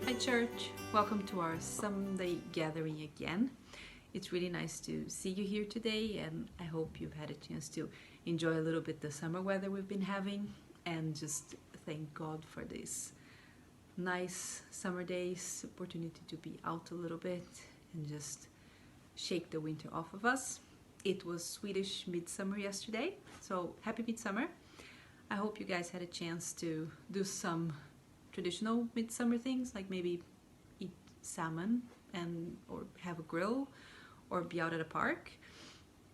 Hi church, welcome to our Sunday gathering again. It's really nice to see you here today, and I hope you've had a chance to enjoy a little bit the summer weather we've been having and just thank God for this nice summer days, opportunity to be out a little bit and just shake the winter off of us. It was Swedish midsummer yesterday, so happy midsummer. I hope you guys had a chance to do some traditional midsummer things, like maybe eat salmon or have a grill or be out at a park,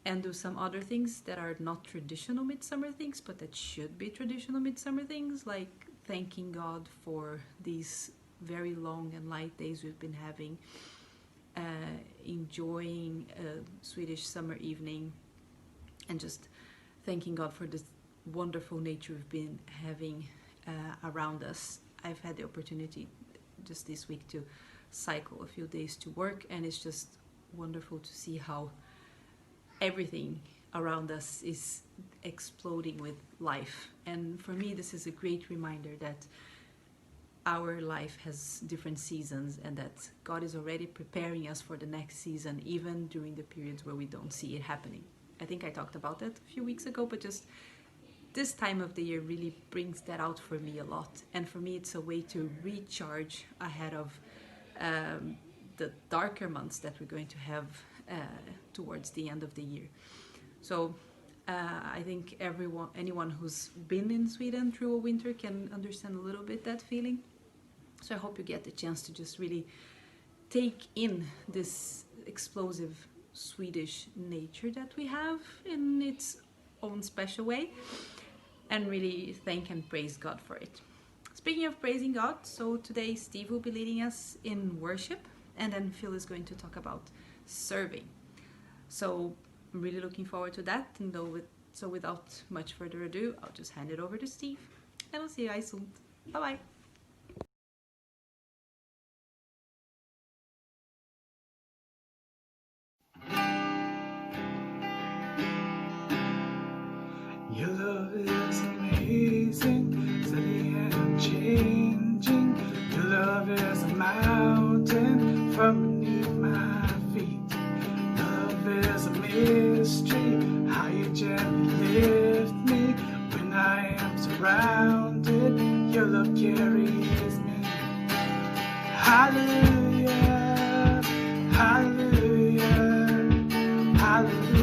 and do some other things that are not traditional midsummer things but that should be traditional midsummer things, like thanking God for these very long and light days we've been having, enjoying a Swedish summer evening, and just thanking God for this wonderful nature we've been having around us. I've had the opportunity just this week to cycle a few days to work, and it's just wonderful to see how everything around us is exploding with life. And for me, this is a great reminder that our life has different seasons and that God is already preparing us for the next season, even during the periods where we don't see it happening. I think I talked about that a few weeks ago, but just this time of the year really brings that out for me a lot. And for me, it's a way to recharge ahead of the darker months that we're going to have towards the end of the year. So I think anyone who's been in Sweden through a winter can understand a little bit that feeling. So I hope you get the chance to just really take in this explosive Swedish nature that we have in its own special way, and really thank and praise God for it. Speaking of praising God, so today Steve will be leading us in worship, and then Phil is going to talk about serving. So I'm really looking forward to that. And so without much further ado, I'll just hand it over to Steve, and I'll see you guys soon. Bye bye. Your love is amazing, steady and changing. Your love is a mountain from beneath my feet. Your love is a mystery, how you gently lift me when I am surrounded. Your love carries me. Hallelujah, hallelujah, hallelujah.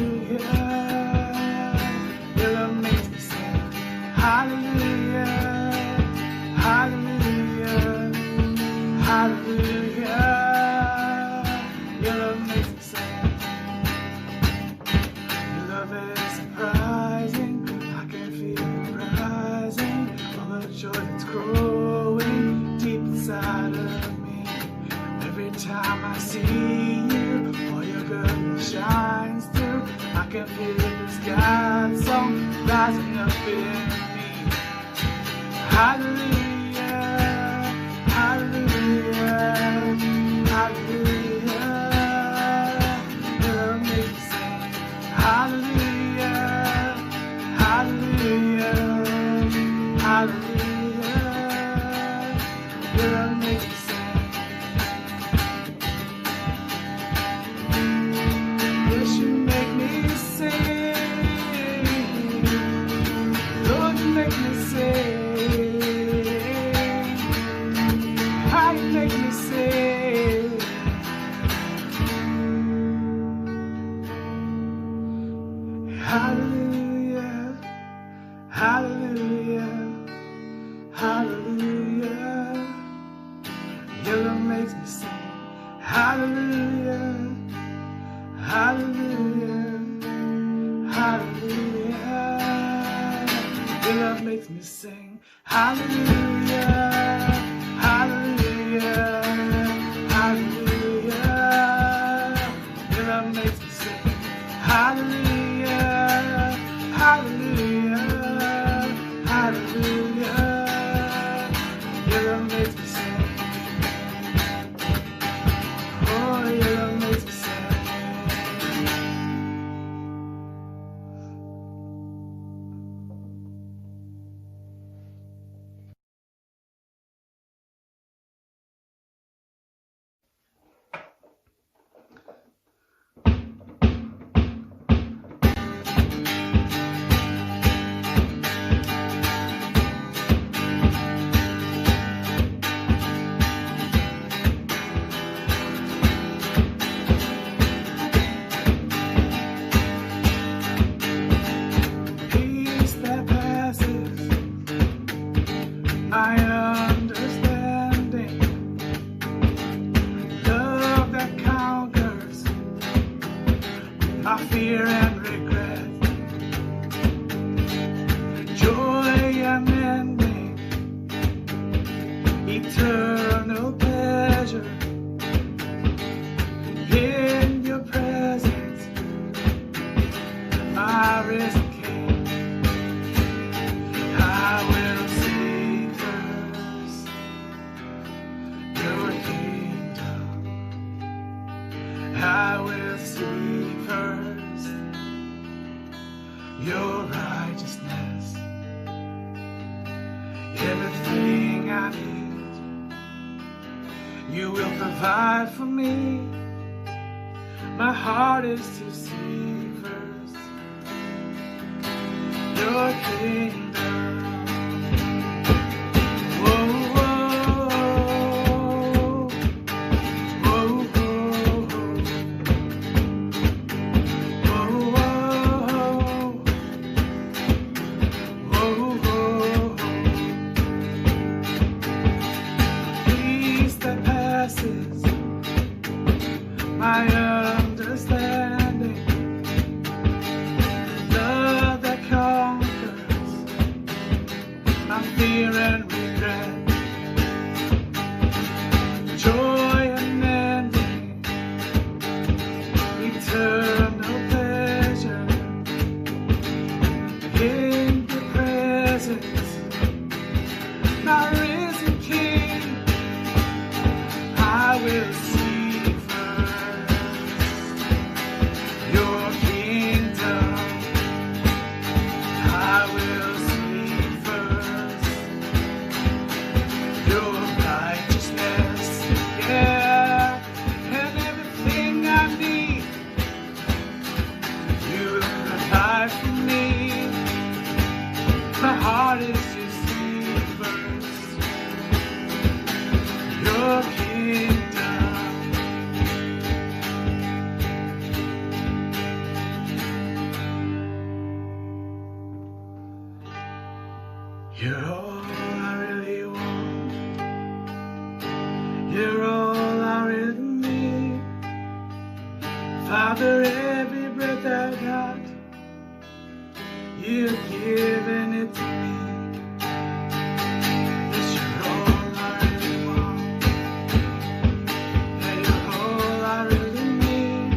Hallelujah, hallelujah, hallelujah. Your love makes me sing. Your love is surprising. I can feel it rising. All the joy that's growing deep inside of me. Every time I see you, all your goodness shines through. I can feel this God's song rising up in me. Hallelujah, hallelujah, hallelujah. Your love makes me sing. Hallelujah, hallelujah, hallelujah. Your love makes me sing. Yes, you make me sing. Lord, you make me sing. Make me sing. Hallelujah, hallelujah, hallelujah. Your love makes me sing. Hallelujah, hallelujah, hallelujah. Your love makes me sing. Hallelujah, hallelujah, hallelujah. Your love makes me sing. Hallelujah, hallelujah, hallelujah. Your love makes me sing. Oh, your love makes me sing. understanding, love that conquers my fear and regret, joy unending, eternal pleasure in your presence, my risen King. I will seek first your kingdom. I will seek first your righteousness. Everything I need, you will provide for me. My heart is to seek first your kingdom. Whoa, whoa, whoa, whoa, whoa, whoa. Peace that passes my understanding, love that conquers my fear and regret, joy unending, eternal pleasure in your presence, my risen King. I will seek first your kingdom. I will seek first your righteousness. Yeah, and everything I need, you will provide for me. My heart is to seek first your kingdom. You're all I really want. You're all I really need. Father, every breath I got, you've given it to me. Yes, you're all I really want. Yeah, you're all I really need.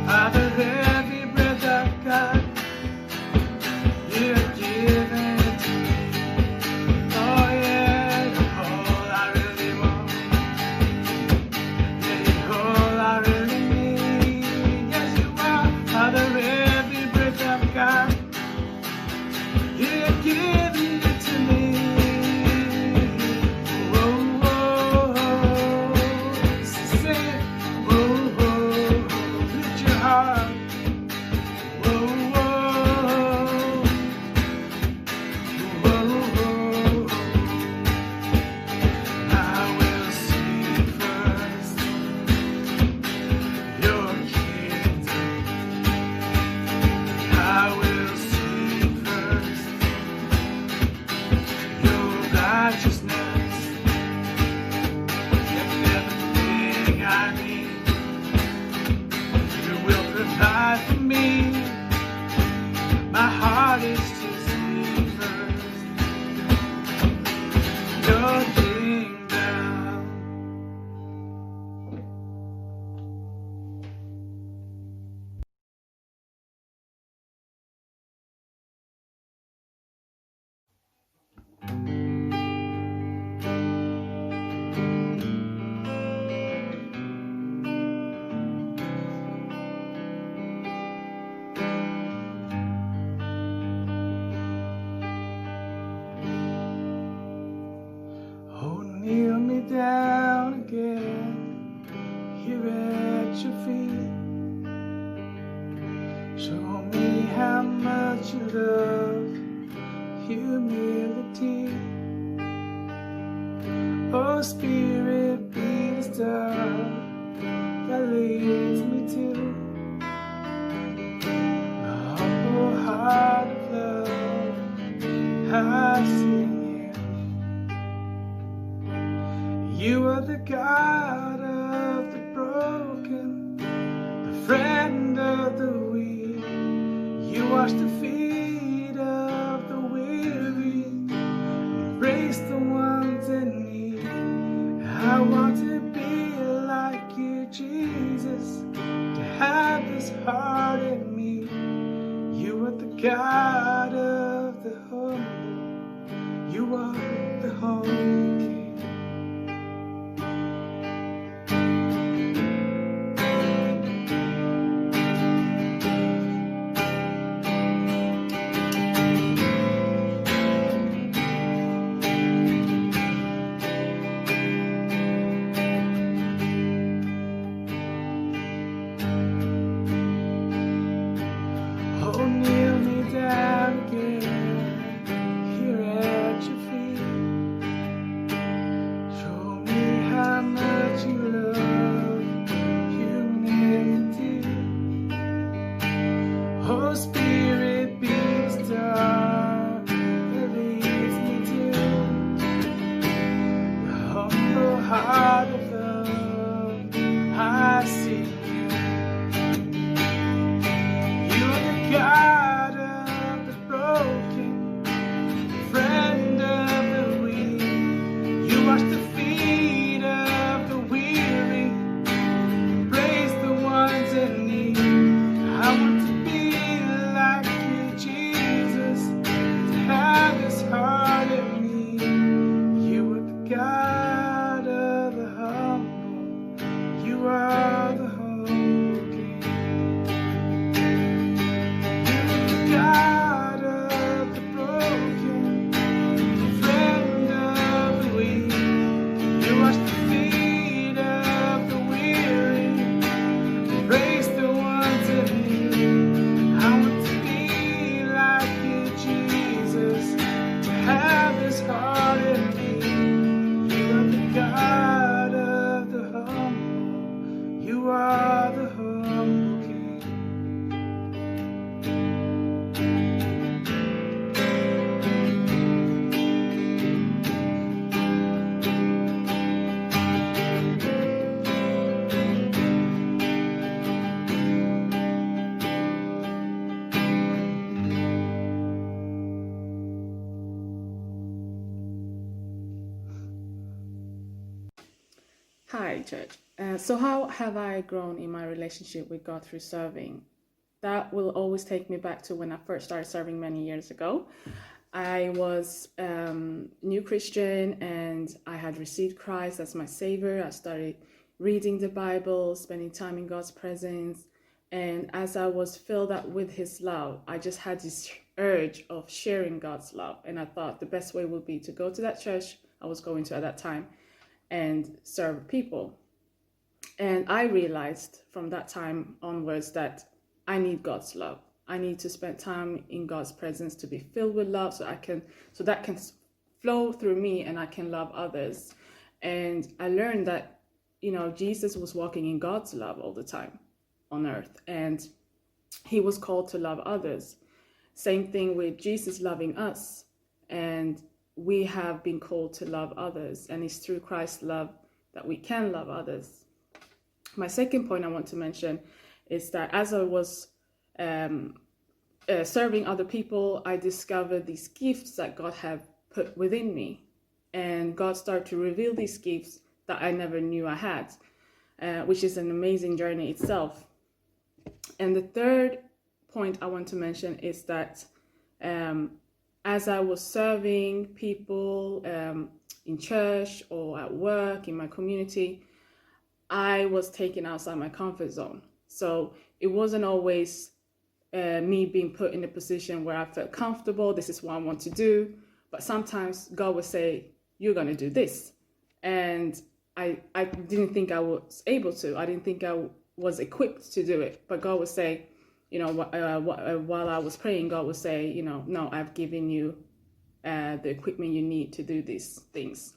Father, every breath I've got, you've given it to me. Oh yeah, you're all I really want. Yeah, you're all I really need. Yes, you are. Father, every breath I've got, you've given it to me. Whoa, whoa, whoa. Sing it. Whoa, whoa, whoa. Lift your heart. Whoa, whoa. I will seek first your kingdom. I will seek first your righteousness. And everything I need, you will provide for me. My heart is to seek first your kingdom. Oh, kneel me down again here at your feet. Show me how much you love humility. Oh, Spirit, be the star that leads me to the humble heart of love. I sing you. You are the God of the broken, the friend of the weak. You wash the feet of the weary, embrace the ones in need. I want to be like you, Jesus, to have this heart in me. You are the God of the humble. You are the whole King. Oh, kneel me down again, here at your feet. Show me how much you love humanity. Oh, Spirit, be the star that leads me to the humble heart of love. I see you. God of the broken, friend of the weak. You wash the feet of the weary, embrace the ones in need. I want to be like you, Jesus, to have this heart in me. You are the God of the humble. You are the humble King. God of the broken, friend of the weak. You wash the feet of the weary, embrace the ones in need. I want to be like you, Jesus, to have this heart in me. You are the God of the humble. You are the humble King. Hi, church. So how have I grown in my relationship with God through serving? That will always take me back to when I first started serving many years ago. I was new Christian and I had received Christ as my Savior. I started reading the Bible, spending time in God's presence. And as I was filled up with His love, I just had this urge of sharing God's love. And I thought the best way would be to go to that church I was going to at that time and serve people. And I realized from that time onwards that I need God's love. I need to spend time in God's presence to be filled with love so that can flow through me and I can love others. And I learned that, Jesus was walking in God's love all the time on earth, and He was called to love others. Same thing with Jesus loving us, and we have been called to love others, and it's through Christ's love that we can love others. My second point I want to mention is that as I was serving other people, I discovered these gifts that God had put within me, and God started to reveal these gifts that I never knew I had, which is an amazing journey itself. And the third point I want to mention is that as I was serving people in church or at work, in my community, I was taken outside my comfort zone. So it wasn't always me being put in a position where I felt comfortable, this is what I want to do. But sometimes God would say, you're going to do this. And I didn't think I was able to. I didn't think I was equipped to do it. But God would say, while I was praying, God would say, no, I've given you the equipment you need to do these things.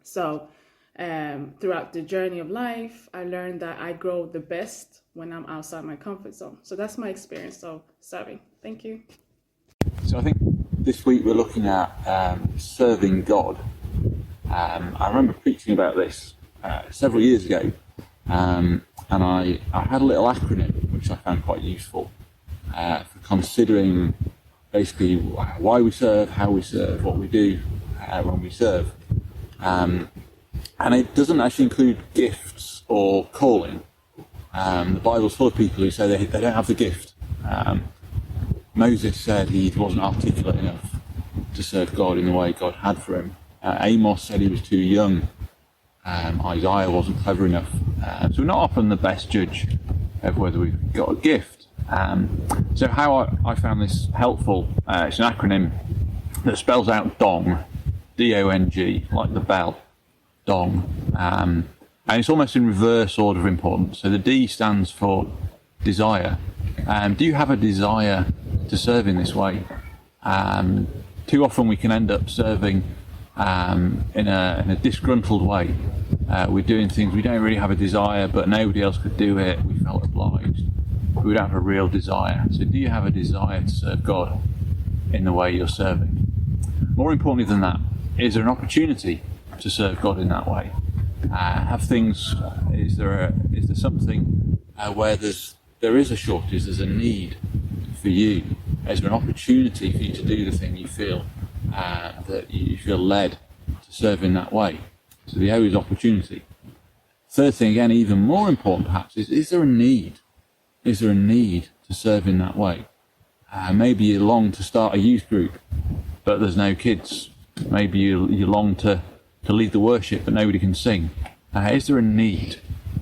So throughout the journey of life, I learned that I grow the best when I'm outside my comfort zone. So that's my experience of serving. Thank you. So I think this week we're looking at serving God. I remember preaching about this several years ago, and I had a little acronym which I found quite useful for considering basically why we serve, how we serve, what we do when we serve. And it doesn't actually include gifts or calling. The Bible's full of people who say they don't have the gift. Moses said he wasn't articulate enough to serve God in the way God had for him. Amos said he was too young. Isaiah wasn't clever enough. So we're not often the best judge of whether we've got a gift. So how I found this helpful, it's an acronym that spells out DONG, D-O-N-G, like the bell, DONG. And it's almost in reverse order of importance. So the D stands for desire. Do you have a desire to serve in this way? Too often we can end up serving in a disgruntled way. We're doing things we don't really have a desire, but nobody else could do it. We felt obliged. We don't have a real desire. So do you have a desire to serve God in the way you're serving? More importantly than that, is there an opportunity to serve God in that way? Is there something where there is a shortage, there's a need for you? Is there an opportunity for you to do the thing you feel that you feel led to serve in that way? So the O is opportunity. Third thing, again, even more important perhaps, is there a need? Is there a need to serve in that way? Maybe you long to start a youth group, but there's no kids. Maybe you long to lead the worship, but nobody can sing. Is there a need?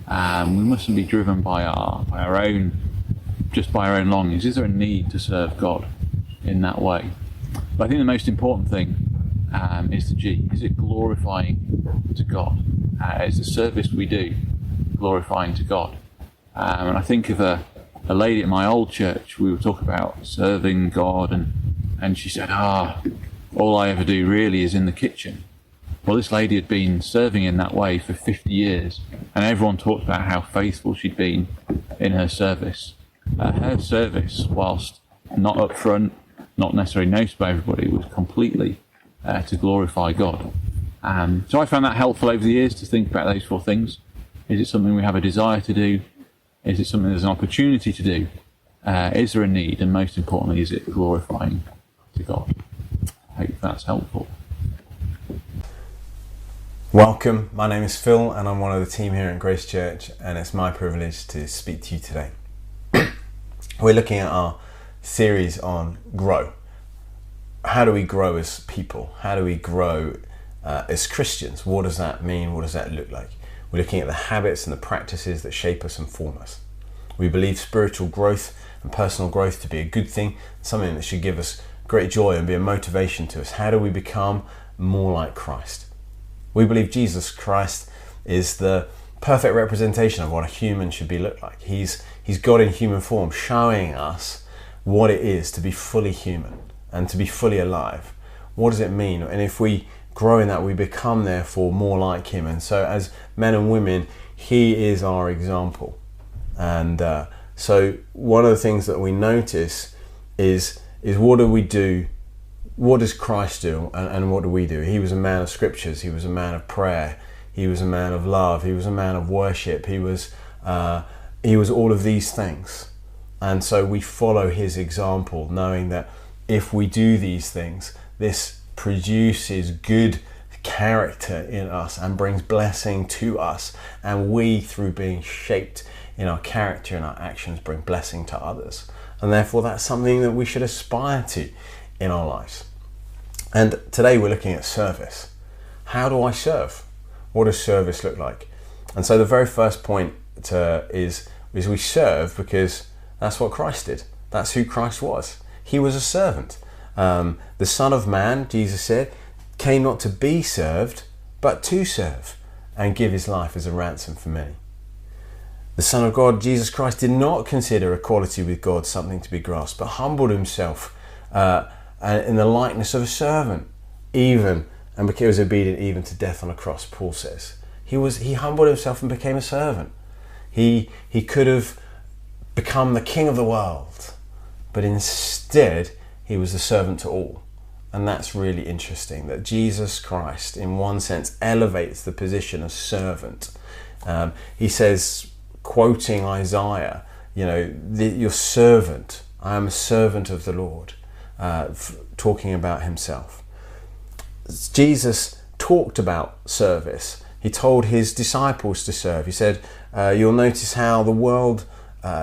We mustn't be driven by our own longings. Is there a need to serve God in that way? But I think the most important thing is the G. Is it glorifying to God? Is the service we do glorifying to God? And I think of a lady at my old church. We were talking about serving God, and she said, all I ever do really is in the kitchen. Well, this lady had been serving in that way for 50 years, and everyone talked about how faithful she'd been in her service. Her service, whilst not up front, not necessarily noticed by everybody, was completely to glorify God. So I found that helpful over the years to think about those four things. Is it something we have a desire to do? Is it something there's an opportunity to do? Is there a need? And most importantly, is it glorifying to God? I hope that's helpful. Welcome, my name is Phil and I'm one of the team here at Grace Church, and it's my privilege to speak to you today. We're looking at our series on grow. How do we grow as people? How do we grow as Christians? What does that mean? What does that look like? We're looking at the habits and the practices that shape us and form us. We believe spiritual growth and personal growth to be a good thing, something that should give us great joy and be a motivation to us. How do we become more like Christ? We believe Jesus Christ is the perfect representation of what a human should look like. He's God in human form, showing us what it is to be fully human and to be fully alive. What does it mean? And if we grow in that, we become therefore more like him. And so as men and women, he is our example. And so one of the things that we notice is what do we do? What does Christ do, and what do we do? He was a man of scriptures. He was a man of prayer. He was a man of love. He was a man of worship. He was all of these things. And so we follow his example, knowing that if we do these things, this produces good character in us and brings blessing to us. And we, through being shaped in our character and our actions, bring blessing to others. And therefore that's something that we should aspire to in our lives. And today we're looking at service. How do I serve? What does service look like? And so the very first point is we serve because that's what Christ did. That's who Christ was. He was a servant. The Son of Man, Jesus said, came not to be served, but to serve and give his life as a ransom for many. The Son of God, Jesus Christ, did not consider equality with God something to be grasped, but humbled himself in the likeness of a servant, and was obedient even to death on a cross, Paul says. He humbled himself and became a servant. He could have become the king of the world, but instead he was the servant to all. And that's really interesting, that Jesus Christ, in one sense, elevates the position of servant. He says, quoting Isaiah, your servant, I am a servant of the Lord, talking about himself. Jesus talked about service. He told his disciples to serve. He said, you'll notice how the world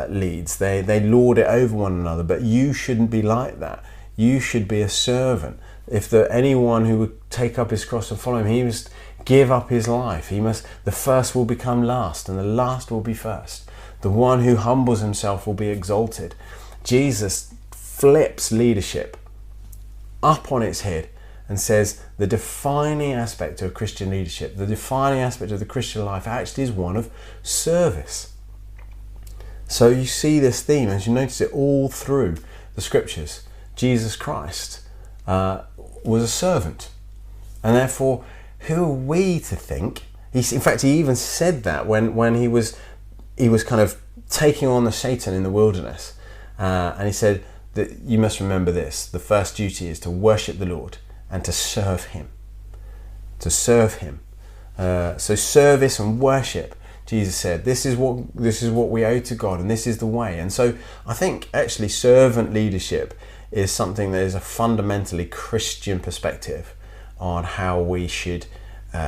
leads. They lord it over one another, but you shouldn't be like that. You should be a servant. If anyone who would take up his cross and follow him, he must give up his life. The first will become last, and the last will be first. The one who humbles himself will be exalted. Jesus flips leadership up on its head and says the defining aspect of Christian leadership, the defining aspect of the Christian life actually is one of service. So you see this theme, as you notice it all through the scriptures. Jesus Christ was a servant, and therefore who are we to think? In fact, he even said that when he was kind of taking on the Satan in the wilderness, and he said that you must remember this: the first duty is to worship the Lord and to serve him. To serve him. So service and worship, Jesus said, this is what we owe to God, and this is the way. And so I think actually servant leadership is something that is a fundamentally Christian perspective on how we should be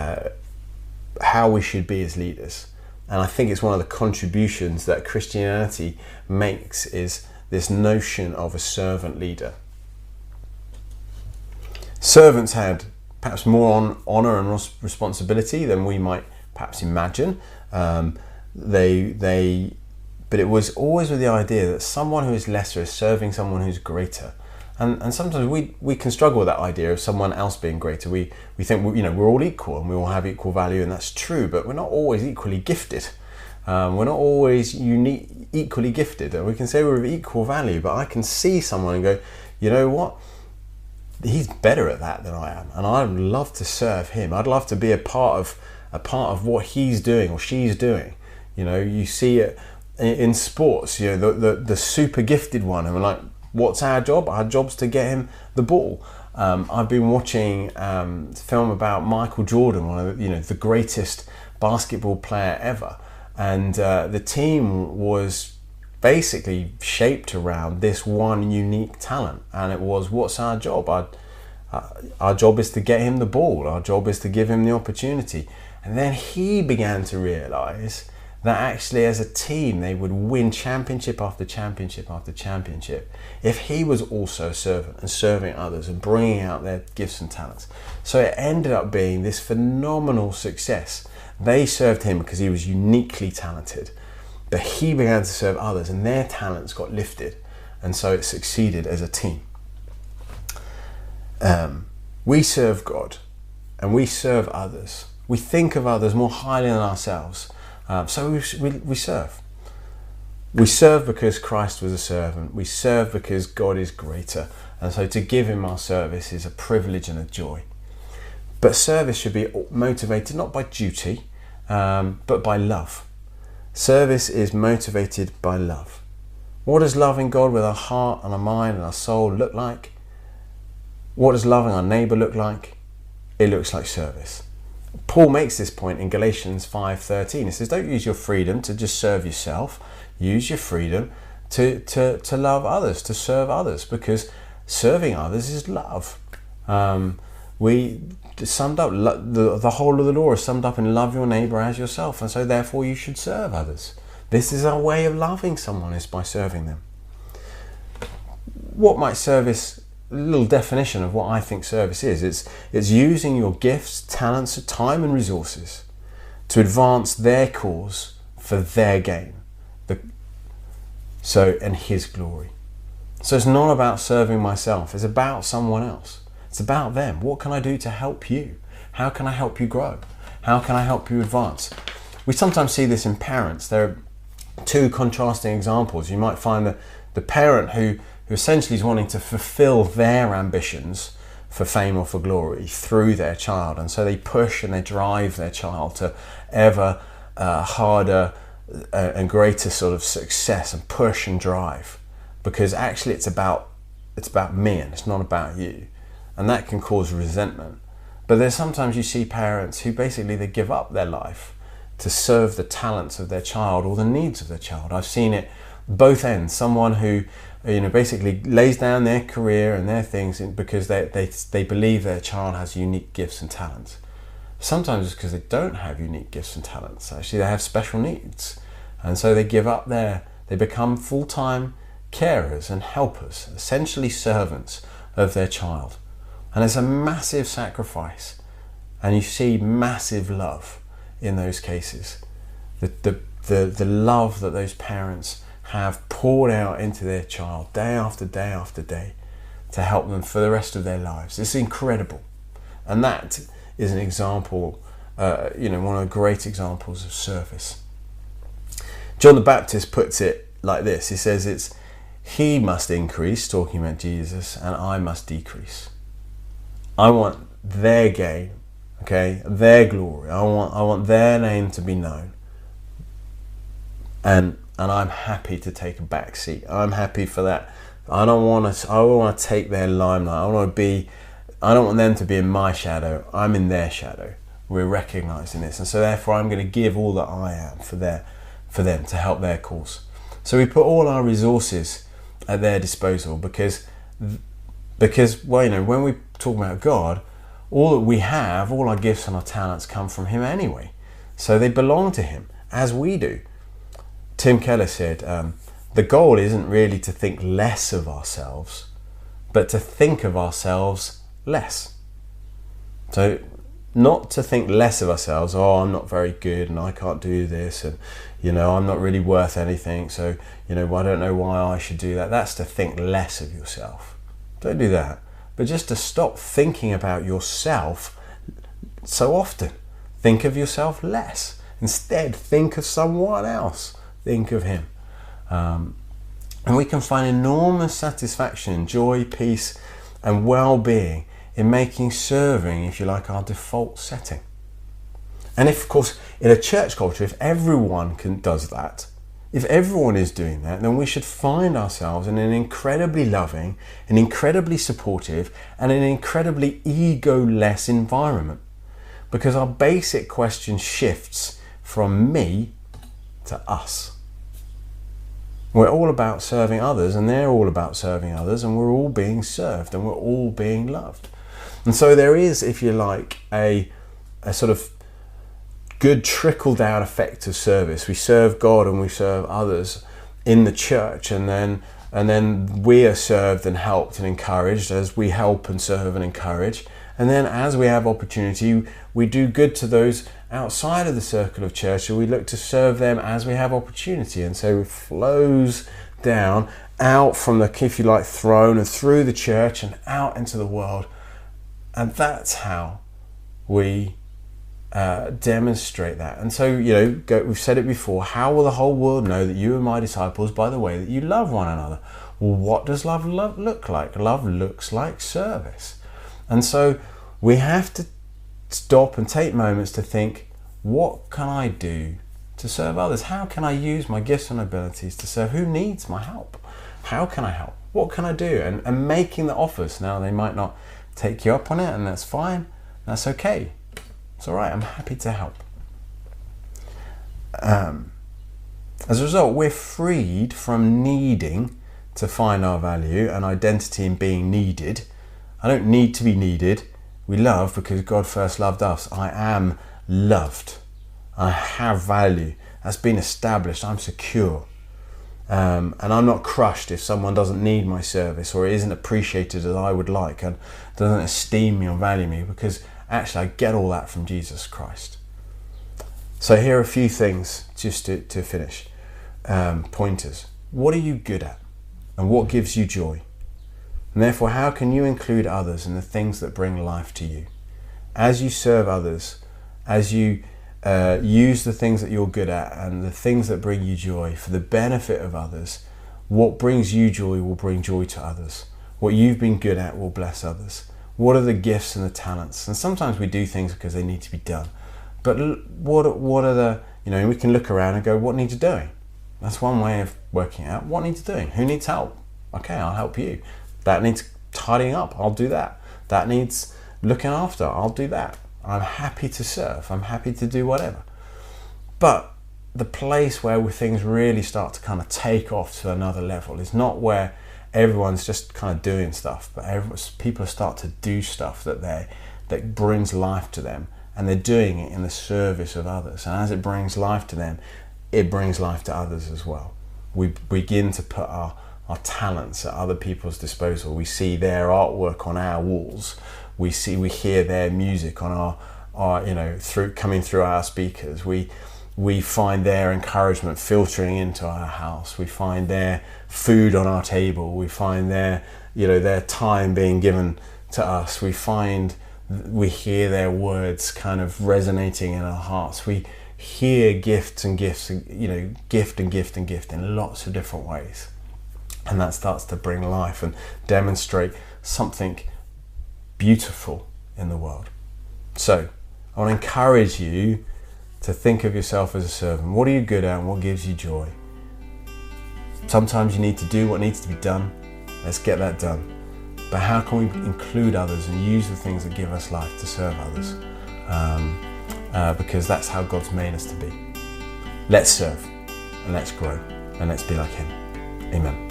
as leaders. And I think it's one of the contributions that Christianity makes, is this notion of a servant leader. Servants had perhaps more honour and responsibility than we might perhaps imagine. But it was always with the idea that someone who is lesser is serving someone who's greater. And sometimes we can struggle with that idea of someone else being greater. We think we're all equal and we all have equal value, and that's true, but we're not always equally gifted. We're not always equally gifted. And we can say we're of equal value, but I can see someone and go, you know what? He's better at that than I am, and I'd love to serve him. I'd love to be a part of what he's doing or she's doing. You see it in sports, the super gifted one, and we're like, what's our job? Our job's to get him the ball. I've been watching a film about Michael Jordan, one of the greatest basketball player ever, and the team was basically shaped around this one unique talent, and it was, what's our job? Our job is to get him the ball. Our job is to give him the opportunity. And then he began to realise that actually as a team they would win championship after championship after championship if he was also a servant and serving others and bringing out their gifts and talents. So it ended up being this phenomenal success. They served him because he was uniquely talented, but he began to serve others and their talents got lifted, and so it succeeded as a team. We serve God and we serve others. We think of others more highly than ourselves. So we serve. We serve because Christ was a servant. We serve because God is greater. And so to give him our service is a privilege and a joy. But service should be motivated not by duty, but by love. Service is motivated by love. What does loving God with our heart and our mind and our soul look like? What does loving our neighbour look like? It looks like service. Paul makes this point in Galatians 5:13. He says, don't use your freedom to just serve yourself. Use your freedom to love others, to serve others, because serving others is love. We summed up, the whole of the law is summed up in love your neighbour as yourself, and so therefore you should serve others. This is our way of loving someone, is by serving them. What might service, a little definition of what I think service is, it's using your gifts, talents, time and resources to advance their cause for their gain, and his glory. So it's not about serving myself, it's about someone else. It's about them. What can I do to help you? How can I help you grow? How can I help you advance? We sometimes see this in parents. There are two contrasting examples. You might find the parent who essentially is wanting to fulfill their ambitions for fame or for glory through their child, and so they push and they drive their child to ever harder and greater sort of success, and push and drive, because actually it's about me and it's not about you. and that can cause resentment. But there's sometimes you see parents who basically they give up their life to serve the talents of their child or the needs of their child. I've seen it both ends. Someone who, basically lays down their career and their things because they believe their child has unique gifts and talents. Sometimes it's because they don't have unique gifts and talents. Actually, they have special needs, and so they give up they become full-time carers and helpers, essentially servants of their child. And it's a massive sacrifice, and you see massive love in those cases. The love that those parents have poured out into their child day after day after day to help them for the rest of their lives. It's incredible. And that is an example, one of the great examples of service. John the Baptist puts it like this. He says he must increase, talking about Jesus, and I must decrease. I want their gain, okay, their glory. I want their name to be known. And I'm happy to take a back seat. I'm happy for that. I don't want to take their limelight. I don't want them to be in my shadow. I'm in their shadow. We're recognizing this. And so therefore I'm going to give all that I am for them to help their cause. So we put all our resources at their disposal because when we talk about God, all that we have, all our gifts and our talents come from him anyway. So they belong to him, as we do. Tim Keller said, the goal isn't really to think less of ourselves, but to think of ourselves less. So not to think less of ourselves, I'm not very good and I can't do this, and I'm not really worth anything, so I don't know why I should do that. That's to think less of yourself. Don't do that. But just to stop thinking about yourself so often. Think of yourself less. Instead, think of someone else. Think of him. And we can find enormous satisfaction, joy, peace, and well-being in making serving, if you like, our default setting. And if, of course, in a church culture, if everyone does that, if everyone is doing that, then we should find ourselves in an incredibly loving, an incredibly supportive, and an incredibly ego-less environment. Because our basic question shifts from me to us. We're all about serving others, and they're all about serving others, and we're all being served, and we're all being loved. And so there is, if you like, a sort of good trickle-down effect of service. We serve God and we serve others in the church, and then we are served and helped and encouraged as we help and serve and encourage. And then as we have opportunity, we do good to those outside of the circle of church, and we look to serve them as we have opportunity. And so it flows down out from the, if you like, throne and through the church and out into the world. And that's how we demonstrate that. And so, we've said it before, how will the whole world know that you are my disciples? By the way that you love one another. Well, what does love look like? Love looks like service. And so we have to stop and take moments to think, what can I do to serve others? How can I use my gifts and abilities to serve? Who needs my help? How can I help? What can I do? And making the offers. Now, they might not take you up on it, and that's fine. That's okay. It's all right. I'm happy to help. As a result, we're freed from needing to find our value and identity in being needed. I don't need to be needed. We love because God first loved us. I am loved. I have value. That's been established. I'm secure. And I'm not crushed if someone doesn't need my service or isn't appreciated as I would like and doesn't esteem me or value me, because actually I get all that from Jesus Christ. So here are a few things just to finish. Pointers. What are you good at? And what gives you joy? And therefore, how can you include others in the things that bring life to you? As you serve others, as you use the things that you're good at and the things that bring you joy for the benefit of others, what brings you joy will bring joy to others. What you've been good at will bless others. What are the gifts and the talents? And sometimes we do things because they need to be done. But what are the, we can look around and go, what needs doing? That's one way of working out. What needs doing? Who needs help? Okay, I'll help you. That needs tidying up. I'll do that. that needs looking after, I'll do that. I'm happy to serve. I'm happy to do whatever. But the place where things really start to kind of take off to another level is not where everyone's just kind of doing stuff, but people start to do stuff that brings life to them, and they're doing it in the service of others. And as it brings life to them, it brings life to others as well. We begin to put our talents at other people's disposal. We see their artwork on our walls. We hear their music on our coming through our speakers. We find their encouragement filtering into our house. We find their food on our table. We find their time being given to us. We hear their words kind of resonating in our hearts. We hear gifts and gifts, gift in lots of different ways. And that starts to bring life and demonstrate something beautiful in the world. So I want to encourage you to think of yourself as a servant. What are you good at and what gives you joy? Sometimes you need to do what needs to be done. Let's get that done. But how can we include others and use the things that give us life to serve others? Because that's how God's made us to be. Let's serve and let's grow and let's be like Him. Amen.